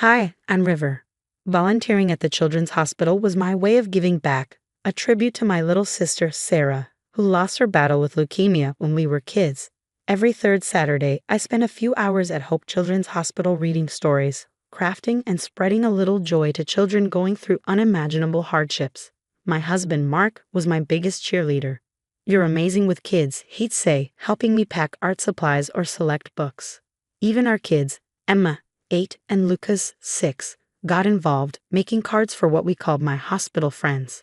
Hi, I'm River. Volunteering at the Children's Hospital was my way of giving back, a tribute to my little sister, Sarah, who lost her battle with leukemia when we were kids. Every third Saturday, I spent a few hours at Hope Children's Hospital reading stories, crafting and spreading a little joy to children going through unimaginable hardships. My husband, Mark, was my biggest cheerleader. "You're amazing with kids," he'd say, helping me pack art supplies or select books. Even our kids, Emma, 8, and Lucas, 6, got involved, making cards for what we called my hospital friends.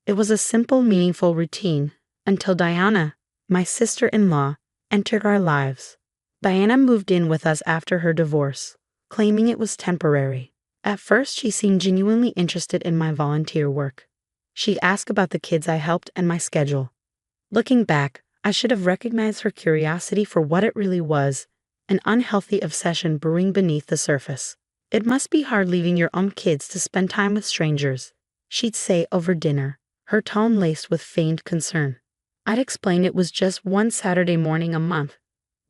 It was a simple, meaningful routine until Diana, my sister-in-law, entered our lives. Diana moved in with us after her divorce, claiming it was temporary. At first, she seemed genuinely interested in my volunteer work. She'd ask about the kids I helped and my schedule. Looking back, I should have recognized her curiosity for what it really was, an unhealthy obsession brewing beneath the surface. "It must be hard leaving your own kids to spend time with strangers," she'd say over dinner, her tone laced with feigned concern. I'd explain it was just one Saturday morning a month,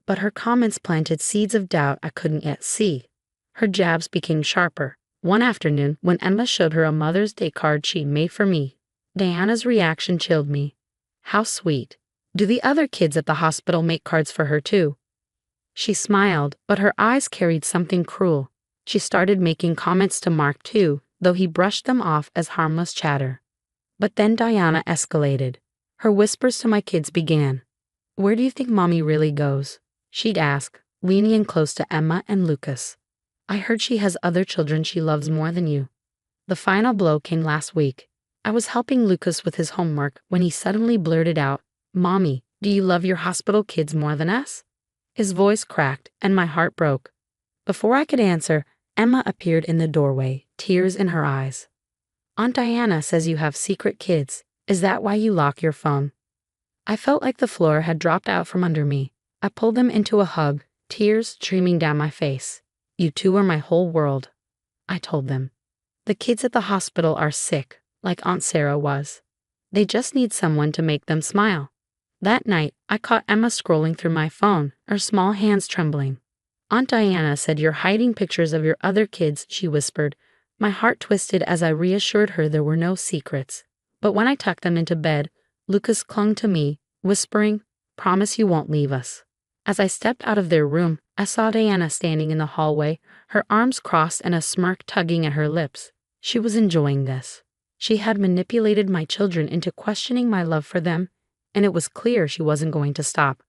but her comments planted seeds of doubt I couldn't yet see. Her jabs became sharper. One afternoon, when Emma showed her a Mother's Day card she'd made for me, Diana's reaction chilled me. "How sweet. Do the other kids at the hospital make cards for her too?" She smiled, but her eyes carried something cruel. She started making comments to Mark too, though he brushed them off as harmless chatter. But then Diana escalated. Her whispers to my kids began. "Where do you think Mommy really goes?" she'd ask, leaning in close to Emma and Lucas. "I heard she has other children she loves more than you." The final blow came last week. I was helping Lucas with his homework when he suddenly blurted out, "Mommy, do you love your hospital kids more than us?" His voice cracked, and my heart broke. Before I could answer, Emma appeared in the doorway, tears in her eyes. "Aunt Diana says you have secret kids. Is that why you lock your phone?" I felt like the floor had dropped out from under me. I pulled them into a hug, tears streaming down my face. "You two are my whole world," I told them. "The kids at the hospital are sick, like Aunt Sarah was. They just need someone to make them smile." That night, I caught Emma scrolling through my phone, her small hands trembling. "Aunt Diana said you're hiding pictures of your other kids," she whispered. My heart twisted as I reassured her there were no secrets. But when I tucked them into bed, Lucas clung to me, whispering, "Promise you won't leave us." As I stepped out of their room, I saw Diana standing in the hallway, her arms crossed and a smirk tugging at her lips. She was enjoying this. She had manipulated my children into questioning my love for them, and it was clear she wasn't going to stop.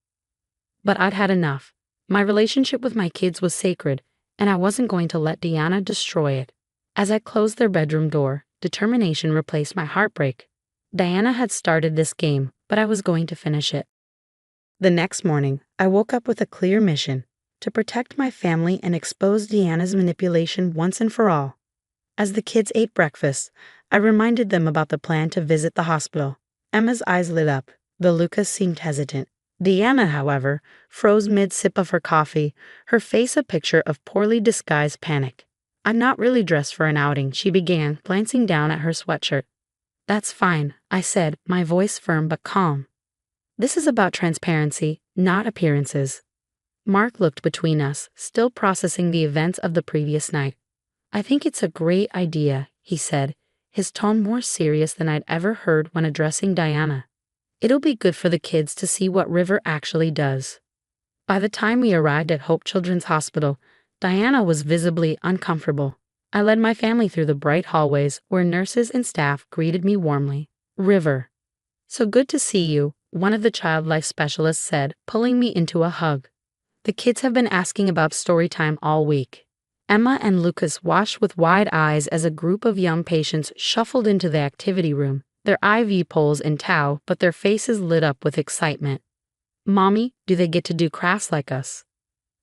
But I'd had enough. My relationship with my kids was sacred, and I wasn't going to let Diana destroy it. As I closed their bedroom door, determination replaced my heartbreak. Diana had started this game, but I was going to finish it. The next morning, I woke up with a clear mission: to protect my family and expose Diana's manipulation once and for all. As the kids ate breakfast, I reminded them about the plan to visit the hospital. Emma's eyes lit up, though Lucas seemed hesitant. Diana, however, froze mid-sip of her coffee, her face a picture of poorly disguised panic. "I'm not really dressed for an outing," she began, glancing down at her sweatshirt. "That's fine," I said, my voice firm but calm. "This is about transparency, not appearances." Mark looked between us, still processing the events of the previous night. "I think it's a great idea," he said, his tone more serious than I'd ever heard when addressing Diana. "It'll be good for the kids to see what River actually does." By the time we arrived at Hope Children's Hospital, Diana was visibly uncomfortable. I led my family through the bright hallways where nurses and staff greeted me warmly. "River, so good to see you," one of the child life specialists said, pulling me into a hug. "The kids have been asking about story time all week." Emma and Lucas watched with wide eyes as a group of young patients shuffled into the activity room, their IV poles in tow, but their faces lit up with excitement. "Mommy, do they get to do crafts like us?"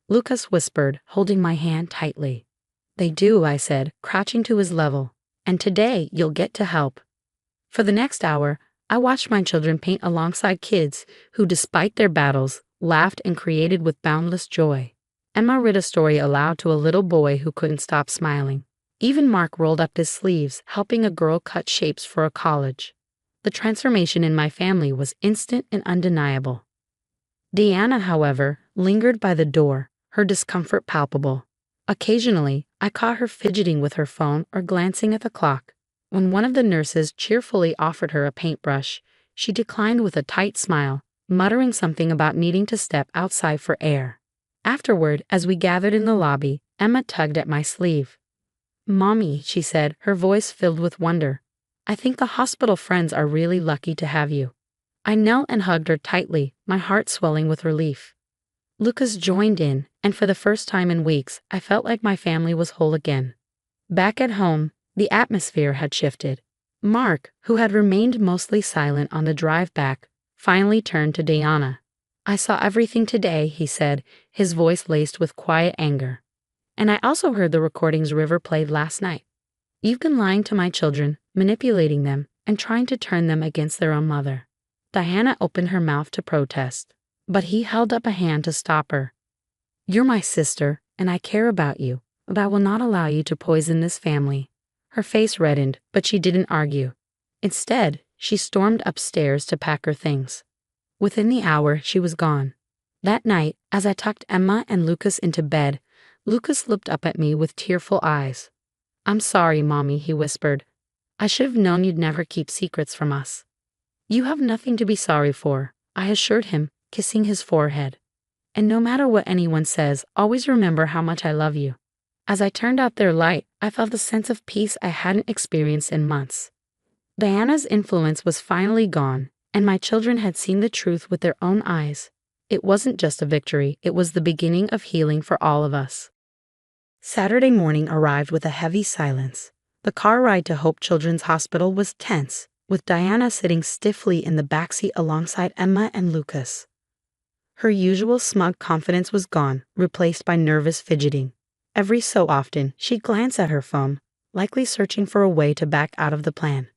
Lucas whispered, holding my hand tightly. "They do," I said, crouching to his level. "And today you'll get to help." For the next hour, I watched my children paint alongside kids who, despite their battles, laughed and created with boundless joy. Emma read a story aloud to a little boy who couldn't stop smiling. Even Mark rolled up his sleeves, helping a girl cut shapes for a college. The transformation in my family was instant and undeniable. Diana, however, lingered by the door, her discomfort palpable. Occasionally, I caught her fidgeting with her phone or glancing at the clock. When one of the nurses cheerfully offered her a paintbrush, she declined with a tight smile, muttering something about needing to step outside for air. Afterward, as we gathered in the lobby, Emma tugged at my sleeve. "Mommy," she said, her voice filled with wonder, "I think the hospital friends are really lucky to have you." I knelt and hugged her tightly, my heart swelling with relief. Lucas joined in, and for the first time in weeks, I felt like my family was whole again. Back at home, the atmosphere had shifted. Mark, who had remained mostly silent on the drive back, finally turned to Diana. "I saw everything today," he said, his voice laced with quiet anger. "And I also heard the recordings River played last night. You've been lying to my children, manipulating them, and trying to turn them against their own mother." Diana opened her mouth to protest, but he held up a hand to stop her. "You're my sister, and I care about you, but I will not allow you to poison this family." Her face reddened, but she didn't argue. Instead, she stormed upstairs to pack her things. Within the hour, she was gone. That night, as I tucked Emma and Lucas into bed, Lucas looked up at me with tearful eyes. "I'm sorry, Mommy," he whispered. "I should have known you'd never keep secrets from us." "You have nothing to be sorry for," I assured him, kissing his forehead. "And no matter what anyone says, always remember how much I love you." As I turned out their light, I felt a sense of peace I hadn't experienced in months. Diana's influence was finally gone, and my children had seen the truth with their own eyes. It wasn't just a victory, it was the beginning of healing for all of us. Saturday morning arrived with a heavy silence. The car ride to Hope Children's Hospital was tense, with Diana sitting stiffly in the backseat alongside Emma and Lucas. Her usual smug confidence was gone, replaced by nervous fidgeting. Every so often, she'd glance at her phone, likely searching for a way to back out of the plan.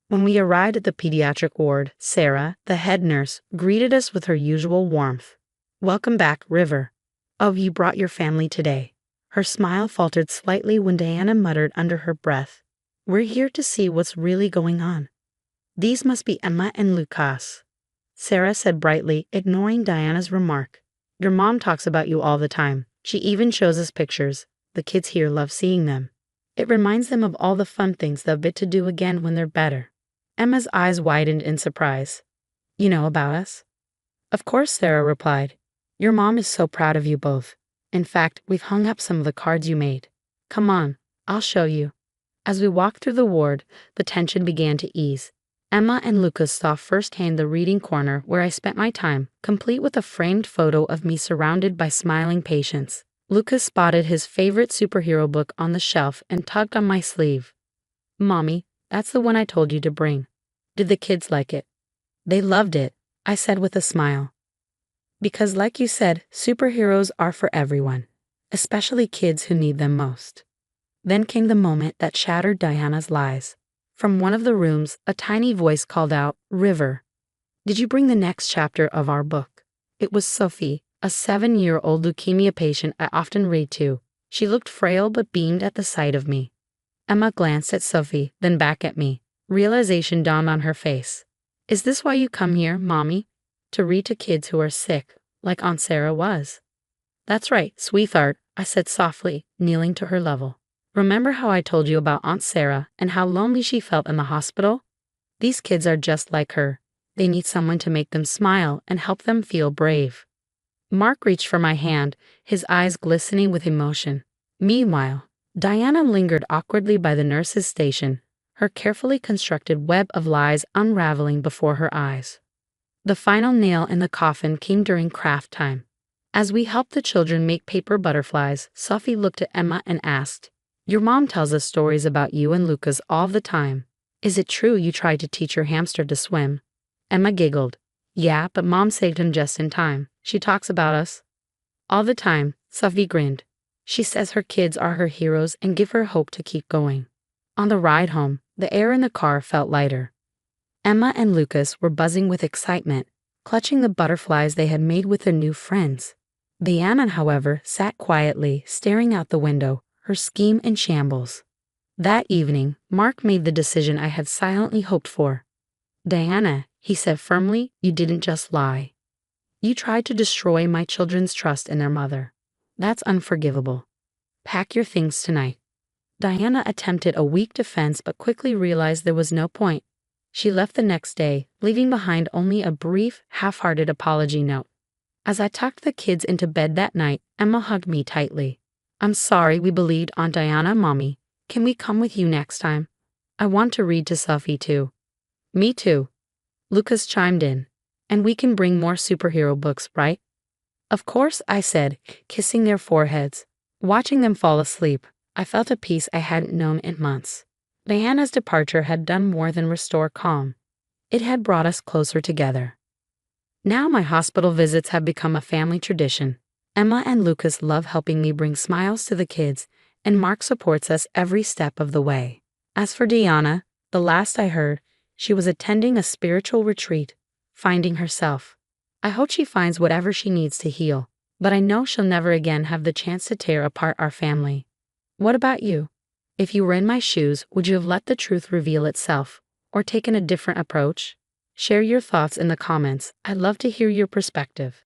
When we arrived at the pediatric ward, Sarah, the head nurse, greeted us with her usual warmth. "Welcome back, River. Oh, you brought your family today." Her smile faltered slightly when Diana muttered under her breath, "We're here to see what's really going on." "These must be Emma and Lucas," Sarah said brightly, ignoring Diana's remark. "Your mom talks about you all the time. She even shows us pictures. The kids here love seeing them. It reminds them of all the fun things they'll get to do again when they're better." Emma's eyes widened in surprise. "You know about us?" "Of course," Sarah replied. "Your mom is so proud of you both. In fact, we've hung up some of the cards you made. Come on, I'll show you." As we walked through the ward, the tension began to ease. Emma and Lucas saw firsthand the reading corner where I spent my time, complete with a framed photo of me surrounded by smiling patients. Lucas spotted his favorite superhero book on the shelf and tugged on my sleeve. "Mommy, that's the one I told you to bring. Did the kids like it?" "They loved it," I said with a smile. "Because like you said, superheroes are for everyone, especially kids who need them most." Then came the moment that shattered Diana's lies. From one of the rooms, a tiny voice called out, "River, did you bring the next chapter of our book?" It was Sophie, a 7-year-old leukemia patient I often read to. She looked frail but beamed at the sight of me. Emma glanced at Sophie, then back at me. Realization dawned on her face. "Is this why you come here, Mommy? To read to kids who are sick, like Aunt Sarah was?" "That's right, sweetheart," I said softly, kneeling to her level. "Remember how I told you about Aunt Sarah and how lonely she felt in the hospital? These kids are just like her. They need someone to make them smile and help them feel brave." Mark reached for my hand, his eyes glistening with emotion. Meanwhile, Diana lingered awkwardly by the nurse's station, her carefully constructed web of lies unraveling before her eyes. The final nail in the coffin came during craft time. As we helped the children make paper butterflies, Sophie looked at Emma and asked, "Your mom tells us stories about you and Lucas all the time. Is it true you tried to teach your hamster to swim?" Emma giggled. "Yeah, but Mom saved him just in time. She talks about us all the time." Sophie grinned. "She says her kids are her heroes and give her hope to keep going." On the ride home, the air in the car felt lighter. Emma and Lucas were buzzing with excitement, clutching the butterflies they had made with their new friends. Diana, however, sat quietly, staring out the window, her scheme in shambles. That evening, Mark made the decision I had silently hoped for. "Diana," he said firmly, "you didn't just lie. You tried to destroy my children's trust in their mother. That's unforgivable." Pack your things tonight. Diana attempted a weak defense but quickly realized there was no point. She left the next day, leaving behind only a brief, half-hearted apology note. As I tucked the kids into bed that night, Emma hugged me tightly. I'm sorry we believed Aunt Diana, Mommy. Can we come with you next time? I want to read to Sophie too. Me too. Lucas chimed in. And we can bring more superhero books, right? Of course, I said, kissing their foreheads. Watching them fall asleep, I felt a peace I hadn't known in months. Diana's departure had done more than restore calm. It had brought us closer together. Now my hospital visits have become a family tradition. Emma and Lucas love helping me bring smiles to the kids, and Mark supports us every step of the way. As for Diana, the last I heard, she was attending a spiritual retreat, finding herself. I hope she finds whatever she needs to heal, but I know she'll never again have the chance to tear apart our family. What about you? If you were in my shoes, would you have let the truth reveal itself, or taken a different approach? Share your thoughts in the comments. I'd love to hear your perspective.